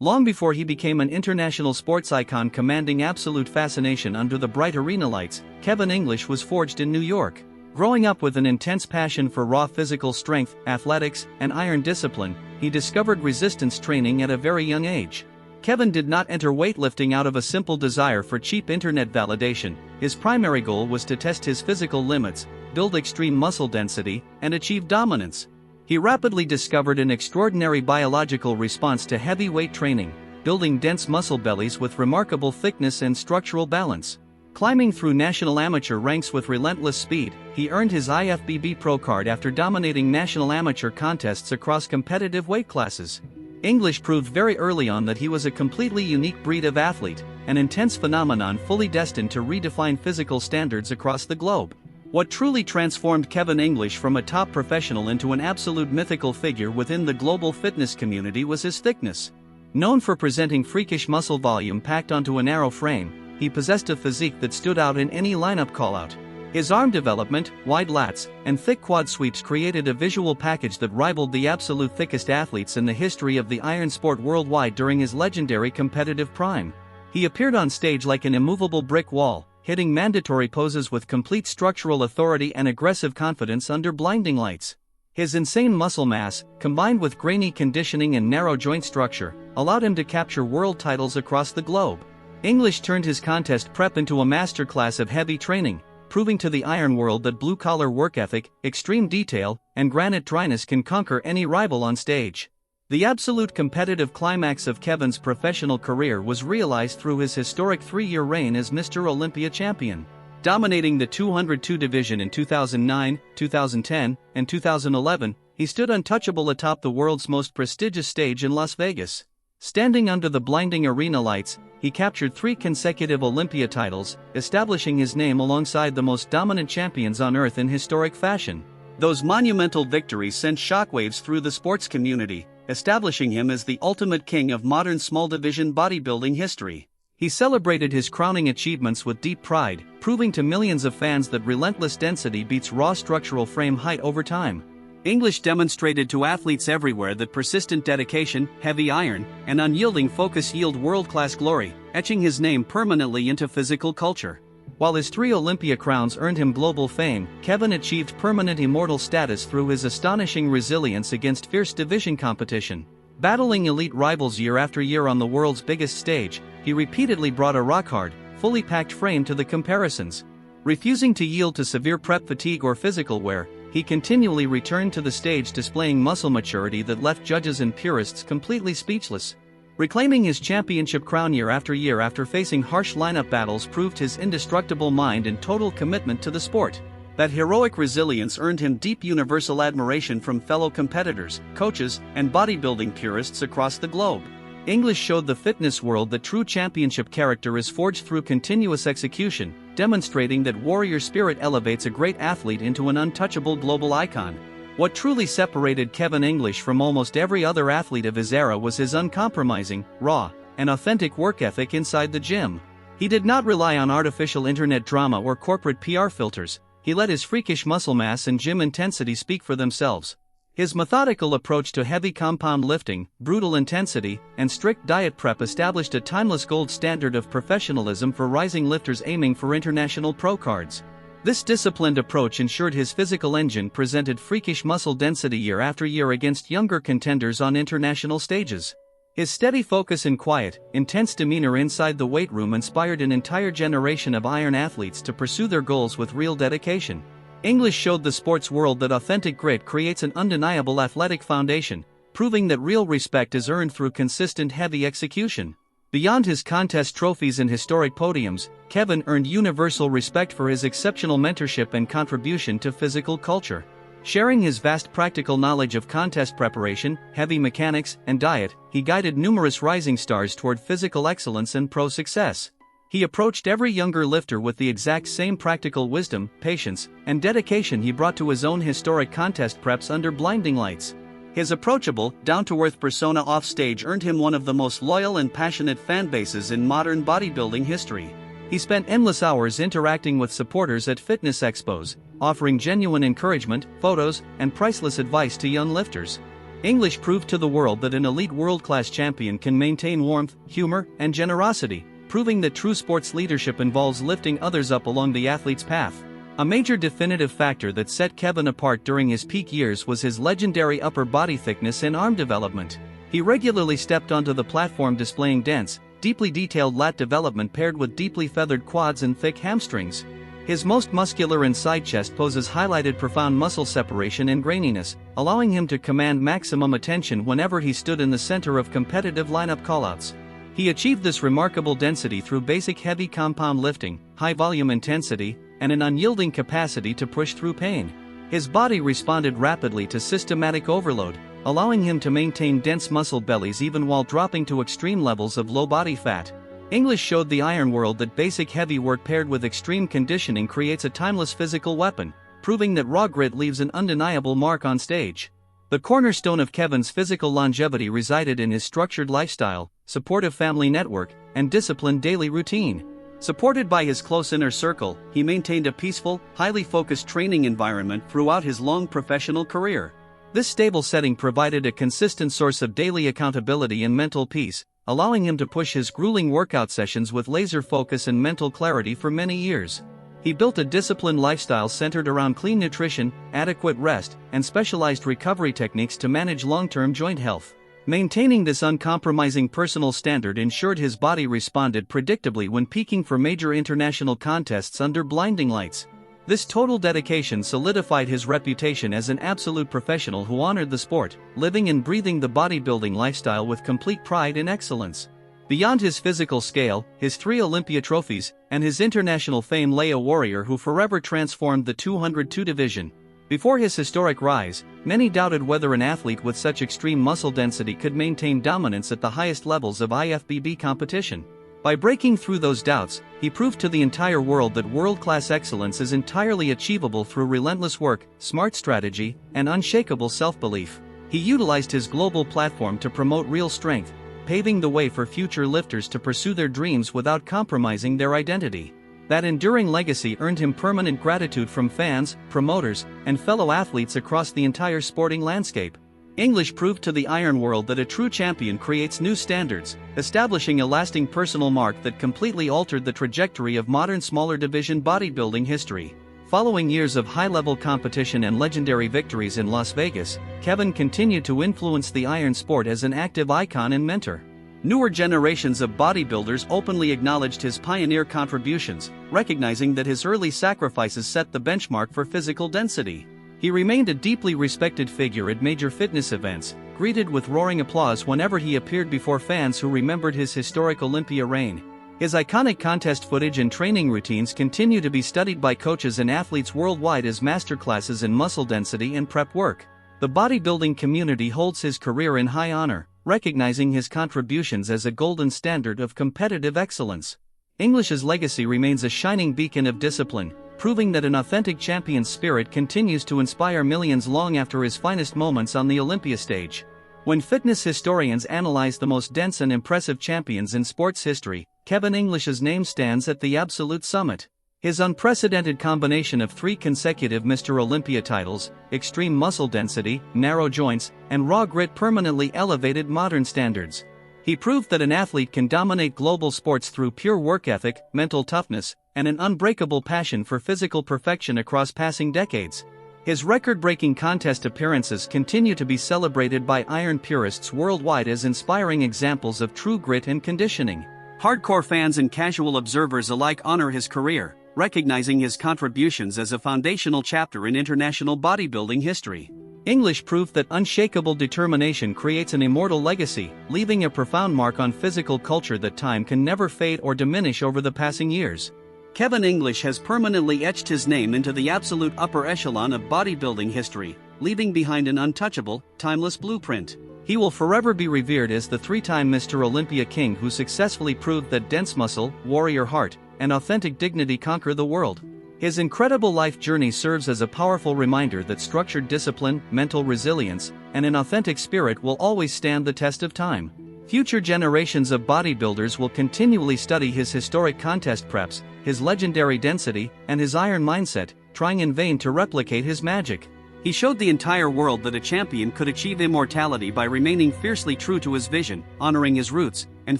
Long before he became an international sports icon commanding absolute fascination under the bright arena lights, Kevin English was forged in New York. Growing up with an intense passion for raw physical strength, athletics, and iron discipline, he discovered resistance training at a very young age. Kevin did not enter weightlifting out of a simple desire for cheap internet validation. His primary goal was to test his physical limits, build extreme muscle density, and achieve dominance. He rapidly discovered an extraordinary biological response to heavy weight training, building dense muscle bellies with remarkable thickness and structural balance. Climbing through national amateur ranks with relentless speed, he earned his IFBB Pro card after dominating national amateur contests across competitive weight classes. English proved very early on that he was a completely unique breed of athlete, an intense phenomenon fully destined to redefine physical standards across the globe. What truly transformed Kevin English from a top professional into an absolute mythical figure within the global fitness community was his thickness. Known for presenting freakish muscle volume packed onto a narrow frame, he possessed a physique that stood out in any lineup callout. His arm development, wide lats, and thick quad sweeps created a visual package that rivaled the absolute thickest athletes in the history of the iron sport worldwide during his legendary competitive prime. He appeared on stage like an immovable brick wall, hitting mandatory poses with complete structural authority and aggressive confidence under blinding lights. His insane muscle mass, combined with grainy conditioning and narrow joint structure, allowed him to capture world titles across the globe. English turned his contest prep into a masterclass of heavy training, proving to the iron world that blue-collar work ethic, extreme detail, and granite dryness can conquer any rival on stage. The absolute competitive climax of Kevin's professional career was realized through his historic 3-year reign as Mr. Olympia champion. Dominating the 202 division in 2009, 2010, and 2011, he stood untouchable atop the world's most prestigious stage in Las Vegas. Standing under the blinding arena lights, he captured 3 consecutive Olympia titles, establishing his name alongside the most dominant champions on earth in historic fashion. Those monumental victories sent shockwaves through the sports community, establishing him as the ultimate king of modern small-division bodybuilding history. He celebrated his crowning achievements with deep pride, proving to millions of fans that relentless density beats raw structural frame height over time. English demonstrated to athletes everywhere that persistent dedication, heavy iron, and unyielding focus yield world-class glory, etching his name permanently into physical culture. While his 3 Olympia crowns earned him global fame, Kevin achieved permanent immortal status through his astonishing resilience against fierce division competition. Battling elite rivals year after year on the world's biggest stage, he repeatedly brought a rock-hard, fully packed frame to the comparisons. Refusing to yield to severe prep fatigue or physical wear, he continually returned to the stage displaying muscle maturity that left judges and purists completely speechless. Reclaiming his championship crown year after facing harsh lineup battles proved his indestructible mind and total commitment to the sport. That heroic resilience earned him deep universal admiration from fellow competitors, coaches, and bodybuilding purists across the globe. English showed the fitness world that true championship character is forged through continuous execution, demonstrating that warrior spirit elevates a great athlete into an untouchable global icon. What truly separated Kevin English from almost every other athlete of his era was his uncompromising, raw, and authentic work ethic inside the gym. He did not rely on artificial internet drama or corporate PR filters. He let his freakish muscle mass and gym intensity speak for themselves. His methodical approach to heavy compound lifting, brutal intensity, and strict diet prep established a timeless gold standard of professionalism for rising lifters aiming for international pro cards. This disciplined approach ensured his physical engine presented freakish muscle density year after year against younger contenders on international stages. His steady focus and quiet, intense demeanor inside the weight room inspired an entire generation of iron athletes to pursue their goals with real dedication. English showed the sports world that authentic grit creates an undeniable athletic foundation, proving that real respect is earned through consistent heavy execution. Beyond his contest trophies and historic podiums, Kevin earned universal respect for his exceptional mentorship and contribution to physical culture. Sharing his vast practical knowledge of contest preparation, heavy mechanics, and diet, he guided numerous rising stars toward physical excellence and pro success. He approached every younger lifter with the exact same practical wisdom, patience, and dedication he brought to his own historic contest preps under blinding lights. His approachable, down-to-earth persona off-stage earned him one of the most loyal and passionate fan bases in modern bodybuilding history. He spent endless hours interacting with supporters at fitness expos, offering genuine encouragement, photos, and priceless advice to young lifters. English proved to the world that an elite world-class champion can maintain warmth, humor, and generosity, proving that true sports leadership involves lifting others up along the athlete's path. A major definitive factor that set Kevin apart during his peak years was his legendary upper body thickness and arm development. He regularly stepped onto the platform displaying dense, deeply detailed lat development paired with deeply feathered quads and thick hamstrings. His most muscular and side chest poses highlighted profound muscle separation and graininess, allowing him to command maximum attention whenever he stood in the center of competitive lineup callouts. He achieved this remarkable density through basic heavy compound lifting, high volume intensity, and an unyielding capacity to push through pain. His body responded rapidly to systematic overload, allowing him to maintain dense muscle bellies even while dropping to extreme levels of low body fat. English showed the iron world that basic heavy work paired with extreme conditioning creates a timeless physical weapon, proving that raw grit leaves an undeniable mark on stage. The cornerstone of Kevin's physical longevity resided in his structured lifestyle, supportive family network, and disciplined daily routine. Supported by his close inner circle, he maintained a peaceful, highly focused training environment throughout his long professional career. This stable setting provided a consistent source of daily accountability and mental peace, allowing him to push his grueling workout sessions with laser focus and mental clarity for many years. He built a disciplined lifestyle centered around clean nutrition, adequate rest, and specialized recovery techniques to manage long-term joint health. Maintaining this uncompromising personal standard ensured his body responded predictably when peaking for major international contests under blinding lights. This total dedication solidified his reputation as an absolute professional who honored the sport, living and breathing the bodybuilding lifestyle with complete pride and excellence. Beyond his physical scale, his 3 Olympia trophies, and his international fame lay a warrior who forever transformed the 202 division. Before his historic rise, many doubted whether an athlete with such extreme muscle density could maintain dominance at the highest levels of IFBB competition. By breaking through those doubts, he proved to the entire world that world-class excellence is entirely achievable through relentless work, smart strategy, and unshakable self-belief. He utilized his global platform to promote real strength, paving the way for future lifters to pursue their dreams without compromising their identity. That enduring legacy earned him permanent gratitude from fans, promoters, and fellow athletes across the entire sporting landscape. English proved to the iron world that a true champion creates new standards, establishing a lasting personal mark that completely altered the trajectory of modern smaller division bodybuilding history. Following years of high-level competition and legendary victories in Las Vegas, Kevin continued to influence the iron sport as an active icon and mentor. Newer generations of bodybuilders openly acknowledged his pioneer contributions, recognizing that his early sacrifices set the benchmark for physical density. He remained a deeply respected figure at major fitness events, greeted with roaring applause whenever he appeared before fans who remembered his historic Olympia reign. His iconic contest footage and training routines continue to be studied by coaches and athletes worldwide as masterclasses in muscle density and prep work. The bodybuilding community holds his career in high honor, recognizing his contributions as a golden standard of competitive excellence. English's legacy remains a shining beacon of discipline, proving that an authentic champion's spirit continues to inspire millions long after his finest moments on the Olympia stage. When fitness historians analyze the most dense and impressive champions in sports history, Kevin English's name stands at the absolute summit. His unprecedented combination of 3 consecutive Mr. Olympia titles, extreme muscle density, narrow joints, and raw grit permanently elevated modern standards. He proved that an athlete can dominate global sports through pure work ethic, mental toughness, and an unbreakable passion for physical perfection across passing decades. His record-breaking contest appearances continue to be celebrated by iron purists worldwide as inspiring examples of true grit and conditioning. Hardcore fans and casual observers alike honor his career, recognizing his contributions as a foundational chapter in international bodybuilding history. English proved that unshakable determination creates an immortal legacy, leaving a profound mark on physical culture that time can never fade or diminish over the passing years. Kevin English has permanently etched his name into the absolute upper echelon of bodybuilding history, leaving behind an untouchable, timeless blueprint. He will forever be revered as the 3-time Mr. Olympia King who successfully proved that dense muscle, warrior heart, and authentic dignity conquer the world. His incredible life journey serves as a powerful reminder that structured discipline, mental resilience, and an authentic spirit will always stand the test of time. Future generations of bodybuilders will continually study his historic contest preps, his legendary density, and his iron mindset, trying in vain to replicate his magic. He showed the entire world that a champion could achieve immortality by remaining fiercely true to his vision, honoring his roots, and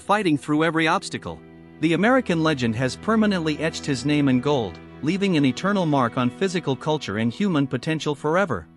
fighting through every obstacle. The American legend has permanently etched his name in gold, leaving an eternal mark on physical culture and human potential forever.